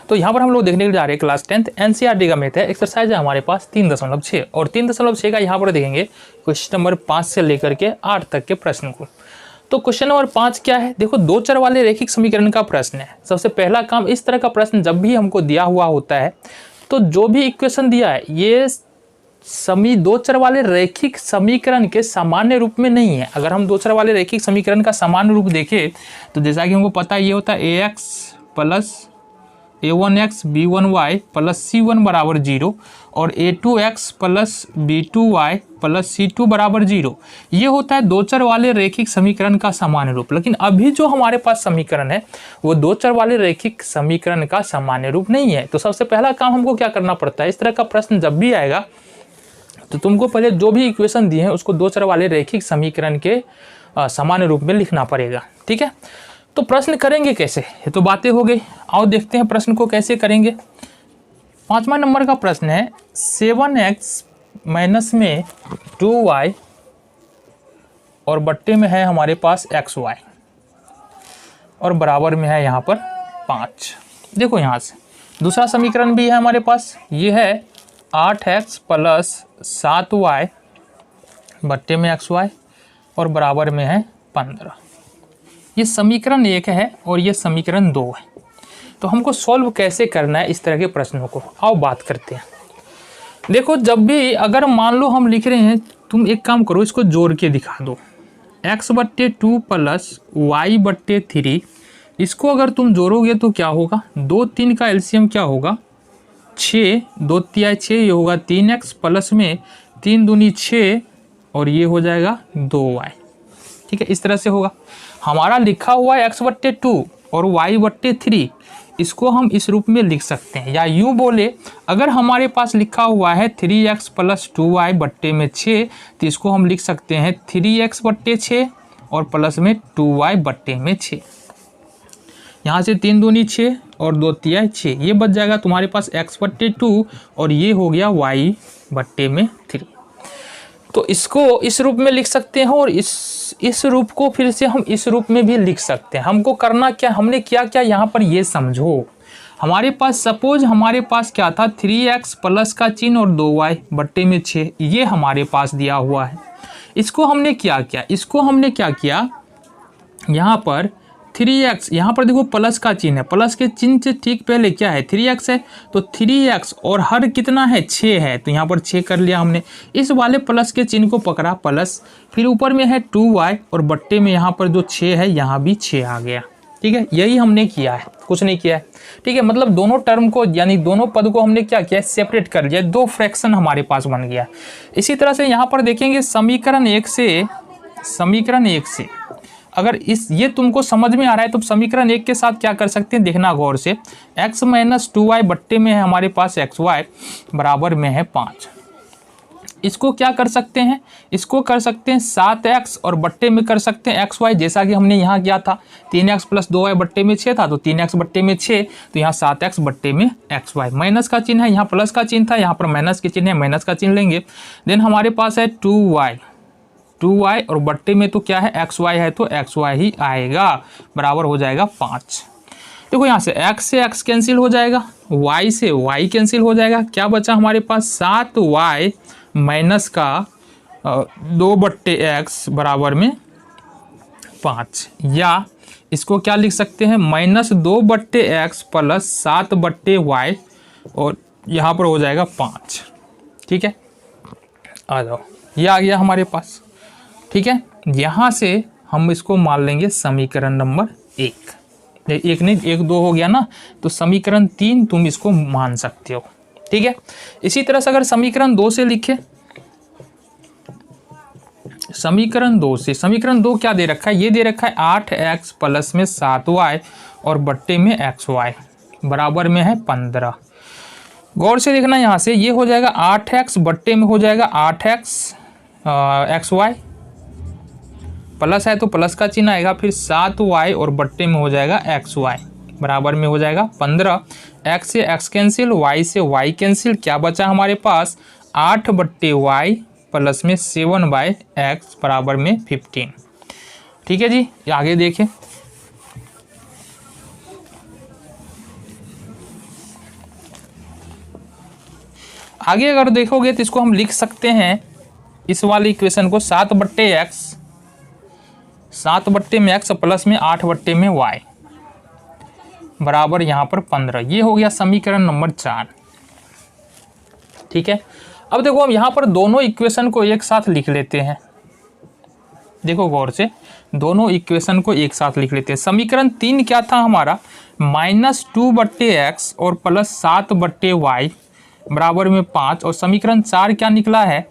तो यहाँ पर हम लोग देखने के जा रहे हैं क्लास 10th एनसीईआरटी का मैथ है, एक्सरसाइज है हमारे पास 3.6 और 3.6 का यहाँ पर देखेंगे क्वेश्चन नंबर 5 से लेकर के 8 तक के प्रश्न को। तो क्वेश्चन नंबर 5 क्या है, देखो दो चर वाले रैखिक समीकरण का प्रश्न है। सबसे पहला काम, इस तरह का प्रश्न जब भी हमको दिया हुआ होता है तो जो भी इक्वेशन दिया है ये दो चर वाले रैखिक समीकरण के सामान्य रूप में नहीं है। अगर हम दो चर वाले रैखिक समीकरण का सामान्य रूप देखें तो जैसा कि हमको पता है ये होता है ax plus a1x b1y plus c1 बराबर 0 और a2x plus b2y plus c2 बराबर 0। ये होता है दो चर वाले रैखिक समीकरण का सामान्य रूप। लेकिन अभी जो हमारे पास समीकरण है वो दो चर वाले रैखिक समीकरण का सामान्य रूप नहीं है। तो सबसे पहला काम हमको क्या करना पड़ता है, इस तरह का प्रश्न जब भी आएगा तो तुमको पहले जो भी इक्वेशन दिए हैं उसको दो चर वाले रैखिक समीकरण के सामान्य रूप में लिखना पड़ेगा। ठीक है, तो प्रश्न करेंगे कैसे, ये तो बातें हो गई। आओ देखते हैं प्रश्न को कैसे करेंगे। 5वां नंबर का प्रश्न है 7x माइनस में 2y और बट्टे में है हमारे पास xy और बराबर में है यहाँ पर 5। देखो यहाँ से दूसरा समीकरण भी है हमारे पास, ये है 8x प्लस 7y बट्टे में xy और बराबर में है 15। ये समीकरण 1 है और ये समीकरण 2 है। तो हमको सॉल्व कैसे करना है इस तरह के प्रश्नों को, आओ बात करते हैं। देखो जब भी अगर मान लो हम लिख रहे हैं, तुम एक काम करो इसको जोड़ के दिखा दो, x बट्टे 2 प्लस y बट्टे 3, इसको अगर तुम जोड़ोगे तो क्या होगा, 2 3 का एलसीएम क्या होगा 6, 2 3 6, ये होगा 3x प्लस में 3 दूनी 6 और ये हो जाएगा 2y। ठीक है, इस तरह से होगा। हमारा लिखा हुआ है x बट्टे 2 और y बट्टे 3, इसको हम इस रूप में लिख सकते हैं। या यूँ बोले अगर हमारे पास लिखा हुआ है 3x प्लस 2y बट्टे में 6 तो इसको हम लिख सकते हैं 3x बट्टे 6 और प्लस में 2y बट्टे में 6। यहाँ से 3 दूनी 6 और 2 3 6, ये बच जाएगा तुम्हारे पास x बट्टे 2 और ये हो गया y बट्टे में 3। तो इसको इस रूप में लिख सकते हैं और इस रूप को फिर से हम इस रूप में भी लिख सकते हैं। हमको करना क्या, हमने क्या क्या यहाँ पर ये समझो। हमारे पास सपोज हमारे पास क्या था 3x प्लस का चिन्ह और 2y बट्टे में 6, ये हमारे पास दिया हुआ है। इसको हमने क्या किया, इसको हमने क्या किया, यहाँ पर 3x, यहाँ पर देखो प्लस का चिन्ह है, प्लस के चिन्ह से ठीक पहले क्या है 3x है, तो 3x और हर कितना है 6 है, तो यहाँ पर 6 कर लिया हमने। इस वाले प्लस के चिन्ह को पकड़ा प्लस, फिर ऊपर में है 2y और बट्टे में यहाँ पर जो 6 है यहाँ भी 6 आ गया। ठीक है, यही हमने किया है, कुछ नहीं किया है। ठीक है, मतलब दोनों टर्म को यानी दोनों पद को हमने क्या किया, सेपरेट कर लिया, दो फ्रैक्शन हमारे पास बन गया। इसी तरह से यहाँ पर देखेंगे समीकरण 1 से अगर ये तुमको समझ में आ रहा है तो समीकरण 1 के साथ क्या कर सकते हैं, देखना गौर से, x माइनस 2y बट्टे में है हमारे पास xy बराबर में है 5। इसको क्या कर सकते हैं, इसको कर सकते हैं 7x और बट्टे में कर सकते हैं xy, जैसा कि हमने यहाँ किया था 3x प्लस 2y बट्टे में 6 था, तो 3x बट्टे में 6, तो यहाँ 7x बट्टे में xy। माइनस का चिन्ह है, यहाँ प्लस का चिन्ह था, यहाँ पर माइनस के चिन्ह है, माइनस का चिन्ह लेंगे। देन हमारे पास है 2y और बट्टे में तो क्या है xy है, तो xy ही आएगा, बराबर हो जाएगा 5। देखो यहाँ से x कैंसिल हो जाएगा, y से y कैंसिल हो जाएगा, क्या बचा हमारे पास 7y माइनस का 2 बट्टे x बराबर में 5। या इसको क्या लिख सकते हैं, -2 बट्टे x प्लस 7 बट्टे y और यहाँ पर हो जाएगा 5। ठीक है, आ जाओ, ये आ गया हमारे पास। ठीक है, यहाँ से हम इसको मान लेंगे समीकरण नंबर 1 नहीं 1 2 हो गया ना, तो समीकरण 3 तुम इसको मान सकते हो। ठीक है, इसी तरह से अगर समीकरण 2 से लिखे, समीकरण 2 क्या दे रखा है, ये दे रखा है 8x प्लस में 7y और बट्टे में xy बराबर में है 15। गौर से देखना, यहाँ से ये हो जाएगा 8x बट्टे में हो जाएगा 8x xy, प्लस है तो प्लस का चिन्ह आएगा, फिर 7y और बट्टे में हो जाएगा xy बराबर में हो जाएगा 15। x से x कैंसिल, y से y कैंसिल, क्या बचा हमारे पास 8 बट्टे y प्लस में 7/x बराबर में 15। ठीक है जी, आगे देखें। आगे अगर देखोगे तो इसको हम लिख सकते हैं, इस वाले इक्वेशन को 7/x, 7 में x प्लस में 8 में y बराबर यहाँ पर 15। ये हो गया समीकरण नंबर 4। ठीक है, अब देखो हम यहाँ पर दोनों इक्वेशन को एक साथ लिख लेते हैं। देखो गौर से, दोनों इक्वेशन को एक साथ लिख लेते हैं। समीकरण 3 क्या था हमारा, -2/x और प्लस 7/y बराबर में 5। और समीकरण 4 क्या निकला है,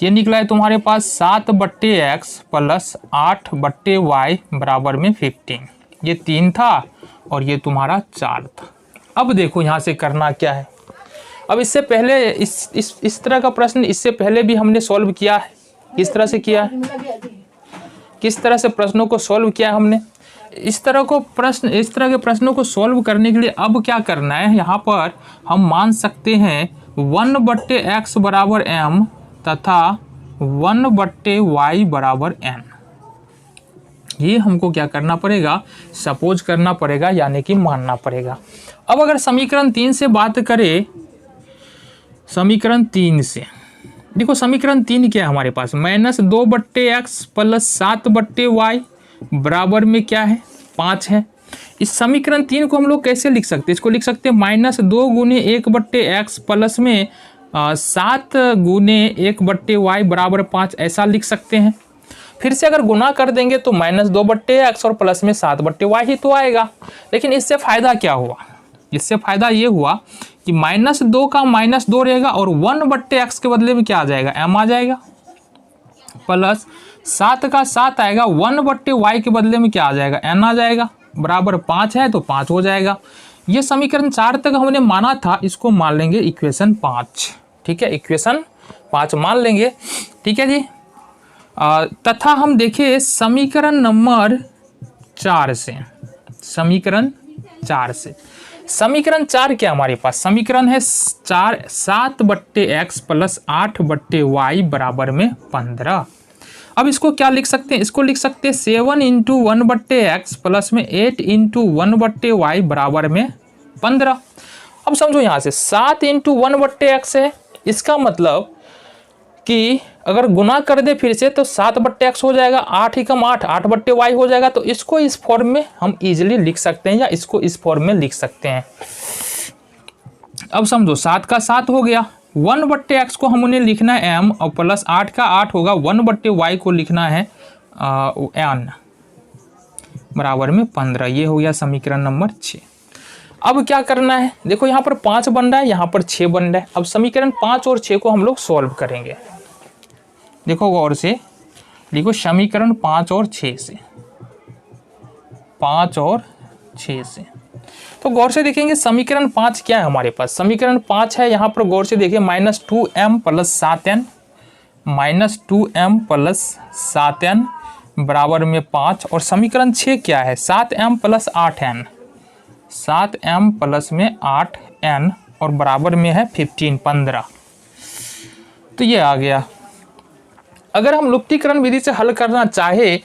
ये निकला है तुम्हारे पास 7/x प्लस 8/y बराबर में 15। ये 3 था और ये तुम्हारा 4 था। अब देखो यहाँ से करना क्या है। अब इससे पहले इस तरह का प्रश्न इससे पहले भी हमने सॉल्व किया है। किस तरह से किया है, किस तरह से प्रश्नों को सॉल्व किया है हमने। इस तरह के प्रश्नों को सॉल्व करने के लिए अब क्या करना है, यहाँ पर हम मान सकते हैं 1/x बराबर m तथा 1/y बराबर n। ये हमको क्या करना पड़ेगा, सपोज करना पड़ेगा, यानी कि मानना पड़ेगा। अब अगर समीकरण 3 से बात करें, समीकरण 3 से देखो, समीकरण 3 क्या है हमारे पास, -2/x प्लस 7/y बराबर में क्या है, 5 है। इस समीकरण 3 को हम लोग कैसे लिख सकते हैं, इसको लिख सकते हैं -2 गुने 1/x प्लस में 7 गुने 1/y बराबर 5, ऐसा लिख सकते हैं। फिर से अगर गुना कर देंगे तो -2/x और प्लस में 7/y ही तो आएगा। लेकिन इससे फ़ायदा क्या हुआ, इससे फ़ायदा ये हुआ कि -2 का -2 रहेगा और 1/x के बदले में क्या आ जाएगा, m आ जाएगा, प्लस 7 का 7 आएगा, 1/y के बदले में क्या आ जाएगा, n आ जाएगा, बराबर 5 है तो 5 हो जाएगा। ये समीकरण 4 तक हमने माना था, इसको मान लेंगे इक्वेशन 5। ठीक है, इक्वेशन 5 मान लेंगे। ठीक है जी। तथा हम देखिए समीकरण नंबर 4 से, समीकरण 4 से, समीकरण 4 क्या हमारे पास, समीकरण है 7/x प्लस 8/y बराबर में 15। अब इसको क्या लिख सकते हैं, इसको लिख सकते हैं 7 × 1/x प्लस में 8 × 1/y बराबर में 15। अब समझो यहाँ से 7 × 1/x है, इसका मतलब कि अगर गुना कर दे फिर से तो 7/x हो जाएगा, 8 ही कम 8, 8/y हो जाएगा। तो इसको इस फॉर्म में हम इजीली लिख सकते हैं, या इसको इस फॉर्म में लिख सकते हैं। अब समझो 7 का 7 हो गया, 1/x को हमने लिखना है m और प्लस 8 का 8 होगा, 1/y को लिखना है n बराबर में 15। ये हो गया समीकरण नंबर 6। अब क्या करना है, देखो यहाँ पर 5 बन रहा है, यहाँ पर 6 बन रहा है। अब समीकरण 5 और 6 को हम लोग सॉल्व करेंगे। देखो गौर से, देखो समीकरण 5 और 6 से, 5 और 6 से तो गौर से देखेंगे समीकरण 5 क्या है हमारे पास। समीकरण 5 है, यहाँ पर गौर से देखिए -2m plus 7n, -2m plus 7n बराबर में 5। और समीकरण 6 क्या है, 7m plus 8n, 7m plus में 8n और बराबर में है 15। तो ये आ गया। अगर हम लुप्तीकरण विधि से हल करना चाहे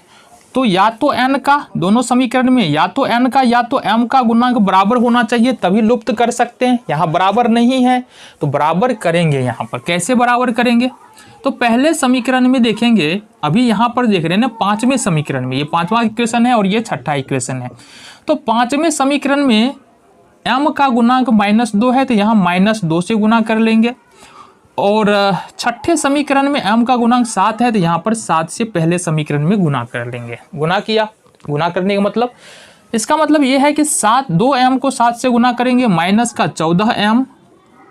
तो या तो n का, दोनों समीकरण में या तो n का या तो m का गुणांक बराबर होना चाहिए, तभी लुप्त कर सकते हैं। यहाँ बराबर नहीं है तो बराबर करेंगे। यहाँ पर कैसे बराबर करेंगे, तो पहले समीकरण में देखेंगे, अभी यहाँ पर देख रहे हैं ना 5वें समीकरण में, ये 5वां इक्वेशन है और ये 6ठा इक्वेशन है। तो 5वें समीकरण में m का गुणांक -2 है तो यहाँ -2 से गुना कर लेंगे। और 6ठे समीकरण में m का गुणांक 7 है तो यहाँ पर 7 से पहले समीकरण में गुना कर लेंगे। गुना किया, गुना करने का मतलब, इसका मतलब ये है कि 2m को 7 से गुना करेंगे, माइनस का 14m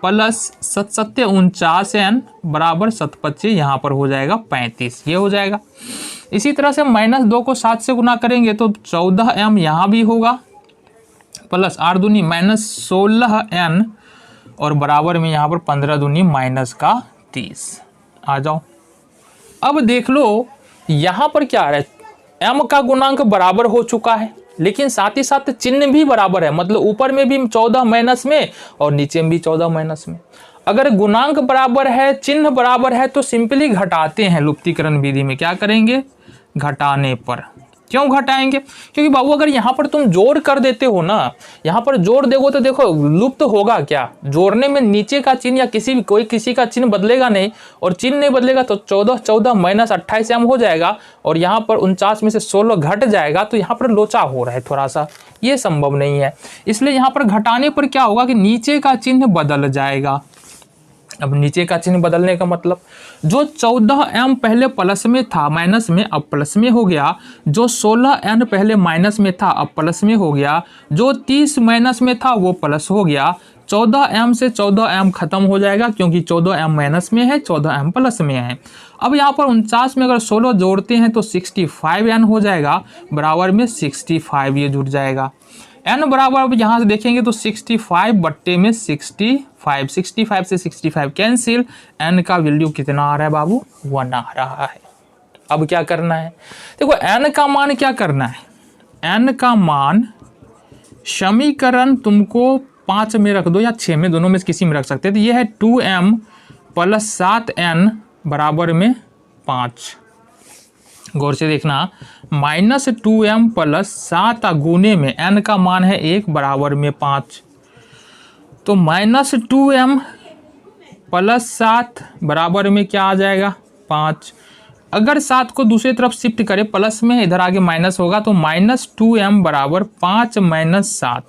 प्लस 7 49n बराबर 7 यहाँ पर हो जाएगा 35, ये हो जाएगा। इसी तरह से -2 को 7 से गुना करेंगे तो 14m यहाँ भी होगा, प्लस 8 दूनी -16n और बराबर में यहाँ पर 15 दूनी -30। आ जाओ, अब देख लो यहाँ पर क्या आ रहा है, m का गुणांक बराबर हो चुका है, लेकिन साथ ही साथ चिन्ह भी बराबर है, मतलब ऊपर में भी 14 माइनस में और नीचे में भी 14 माइनस में। अगर गुणांक बराबर है, चिन्ह बराबर है तो सिंपली घटाते हैं। लुप्तीकरण विधि में क्या करेंगे, घटाने पर क्यों घटाएंगे? क्योंकि बाबू अगर यहाँ पर तुम जोड़ कर देते हो ना, यहाँ पर जोड़ देगो तो देखो लुप्त होगा क्या, जोड़ने में नीचे का चिन्ह या किसी का चिन्ह बदलेगा नहीं, और चिन्ह नहीं बदलेगा तो 14 14 माइनस 28 m हो जाएगा, और यहाँ पर 49 में से 16 घट जाएगा, तो यहाँ पर लोचा हो रहा है थोड़ा सा, ये संभव नहीं है। इसलिए यहाँ पर घटाने पर क्या होगा कि नीचे का चिन्ह बदल जाएगा। अब नीचे का चिन्ह बदलने का मतलब, जो 14m पहले प्लस में था माइनस में अब प्लस में हो गया, जो 16n पहले माइनस में था अब प्लस में हो गया, जो 30 माइनस में था वो प्लस हो गया, 14m से 14m खत्म हो जाएगा क्योंकि 14m माइनस में है, 14m प्लस में है। अब यहाँ पर 49 में अगर 16 जोड़ते हैं तो 65n हो जाएगा, बराबर में 65 ये जुड़ जाएगा। n बराबर अब यहाँ से देखेंगे तो 65 बट्टे में 65, 65 से 65 कैंसिल, n का वैल्यू कितना आ रहा है बाबू? 1 आ रहा है। अब क्या करना है, देखो n का मान क्या करना है, n का मान समीकरण तुमको 5 में रख दो या 6 में, दोनों में से किसी में रख सकते हैं। तो ये है 2m प्लस 7n बराबर में 5। गौर से देखना, -2m प्लस 7 गुने में n का मान है 1 बराबर में 5, तो -2m प्लस 7 बराबर में क्या आ जाएगा? 5। अगर 7 को दूसरी तरफ शिफ्ट करें प्लस में, इधर आगे माइनस होगा, तो -2m बराबर 5 माइनस 7,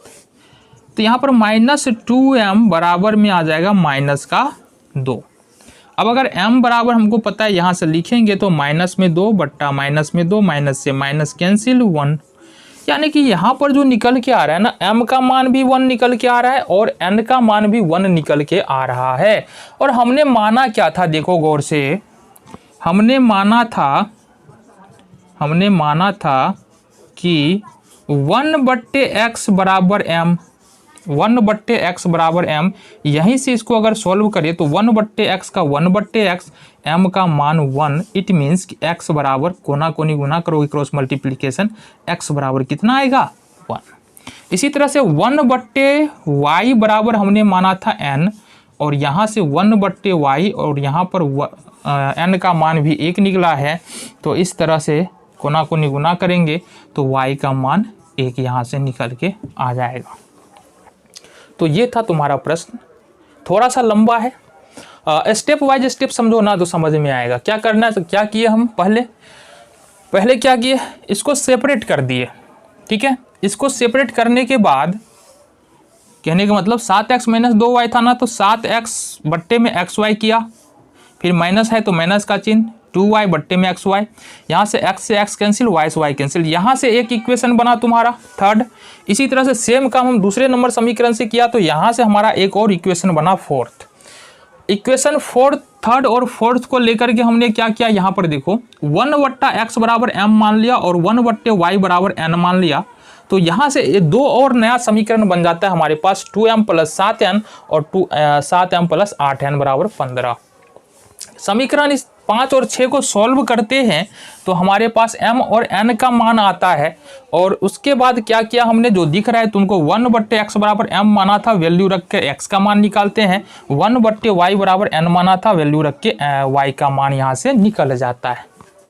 तो यहाँ पर -2m बराबर में आ जाएगा -2। अब अगर m बराबर हमको पता है यहाँ से लिखेंगे तो -2 बट्टा -2, माइनस से माइनस कैंसिल 1, यानी कि यहाँ पर जो निकल के आ रहा है ना, m का मान भी 1 निकल के आ रहा है और n का मान भी 1 निकल के आ रहा है। और हमने माना क्या था, देखो गौर से, हमने माना था कि 1/x बराबर m, 1/x बराबर m, यहीं से इसको अगर सॉल्व करें तो 1/x का 1/x, m का मान 1, इट मीन्स कि x बराबर कोना कोनी गुना करोगे क्रॉस मल्टीप्लिकेशन, x बराबर कितना आएगा? 1। इसी तरह से 1/y बराबर हमने माना था n, और यहाँ से 1/y और यहाँ पर n का मान भी 1 निकला है, तो इस तरह से कोना कोनी गुना करेंगे तो y का मान 1 यहाँ से निकल के आ जाएगा। तो ये था तुम्हारा प्रश्न, थोड़ा सा लंबा है, स्टेप वाइज स्टेप समझो ना तो समझ में आएगा। क्या करना है, तो क्या किए हम पहले क्या किए, इसको सेपरेट कर दिए, ठीक है। इसको सेपरेट करने के बाद, कहने का मतलब 7x माइनस 2y था ना, तो 7x बट्टे में xy किया, फिर माइनस है तो माइनस का चिन्ह, 2y बट्टे में xy, यहाँ से x कैंसिल, y से y कैंसिल, यहाँ से एक इक्वेशन बना तुम्हारा थर्ड। इसी तरह से सेम काम हम दूसरे नंबर समीकरण से किया, तो यहाँ से हमारा एक और इक्वेशन बना फोर्थ। इक्वेशन फोर्थ, थर्ड और फोर्थ को लेकर के हमने क्या किया, यहाँ पर देखो 1/x बराबर m मान लिया और 1/y बराबर n मान लिया, तो यहाँ से ये दो और नया समीकरण बन जाता है हमारे पास, 2m प्लस 7n और 7m प्लस 8n बराबर 15। समीकरण इस 5 और 6 को सॉल्व करते हैं तो हमारे पास m और n का मान आता है, और उसके बाद क्या किया हमने, जो दिख रहा है तुमको 1/x बराबर m माना था, वैल्यू रख के x का मान निकालते हैं, 1/y बराबर n माना था, वैल्यू रख के y का मान यहाँ से निकल जाता है।